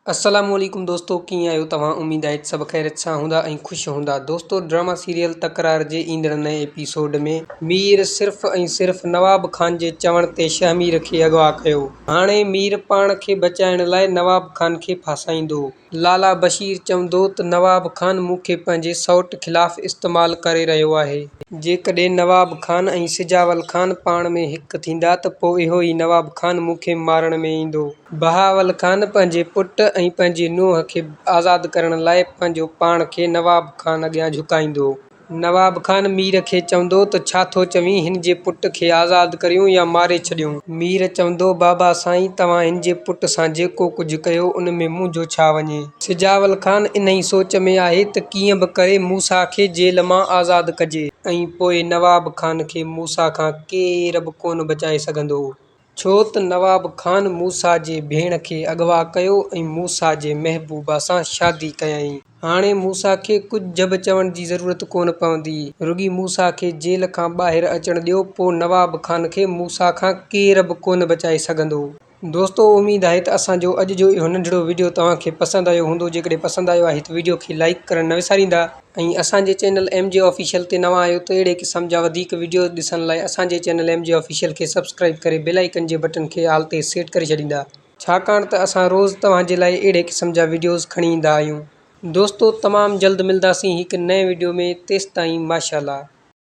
अस्सलामुअलैकुम दोस्तों, कीअं आहियो तव्हां? उम्मीद आहे सभु ख़ैरियत सां हूंदा ऐं ख़ुशि हूंदा। दोस्तों, ड्रामा सीरियल तकरार जे ईंदड़ नए एपिसोड में मीर सिर्फ़ ऐं सिर्फ़ नवाब खान जे चवण ते शहमीर खे अगवा कयो। हाणे मीर पाण खे बचाइण लाइ नवाब खान खे फासाईंदो। लाला बशीर चवंदो त नवाब खान मूंखे पंहिंजे सौट ख़िलाफ़ इस्तेमाल करे रहियो आहे। जेकॾहिं नवाब खान ऐं सिजावल खान पाण में हिक थींदा त पोइ इहो ई नवाब खान मूंखे मारण में ईंदो। बहावल खान पंहिंजे पुट ऐं पंहिंजी नुंहं खे आज़ादु करण लाइ पंहिंजो पाण खे नवाब खान अॻियां झुकाईंदो। नवाब खान मीर खे चवंदो त छा थो चवीं, हिन जे पुट खे आज़ादु करियूं या मारे छॾियूं? मीर चवंदो, बाबा साईं, तव्हां हिन जे पुट सां जेको कुझु कयो उन में मुंहिंजो छा वञे। सिजावल खान इन ई सोच में आहे त कीअं बि करे मूसा खे जेल मां आज़ादु कजे ऐं पोइ नवाब खान खे मूसा खां केर बि कोन बचाए सघंदो। छो त नवाब खान मूसा जे भेण खे अगवा कयो ऐं मूसा जे महबूबा सां शादी कयईं। हाणे मूसा खे कुझु बि चवण जी ज़रूरत कोन पवंदी, रुॻी मूसा खे जेल खां ॿाहिरि अचण ॾियो, पोइ नवाब खान खे मूसा खां केर बि कोन बचाए सघंदो। दोस्तों, उम्मीद आहे त असांजो अॼु जो इहो नंढिड़ो वीडियो तव्हांखे पसंदि आयो हूंदो। जेकॾहिं पसंदि आयो आहे त वीडियो खे लाइक करणु न विसारींदा ऐं असांजे चैनल MJ ऑफिशियल ते नवां आहियो त अहिड़े क़िस्म जा वधीक वीडियो ॾिसण लाइ असांजे चैनल MJ ऑफिशियल खे सब्सक्राइब करे बेल आइकन जे बटन खे ऑल ते सेट करे छॾींदा, छाकाणि त असां रोज़ तव्हांजे लाइ अहिड़े क़िस्म जा वीडियोज़ खणी ईंदा आहियूं। दोस्तों, तमामु जल्द मिलंदासीं हिकु नए वीडियो में। तेसिताईं माशाअल्लाह।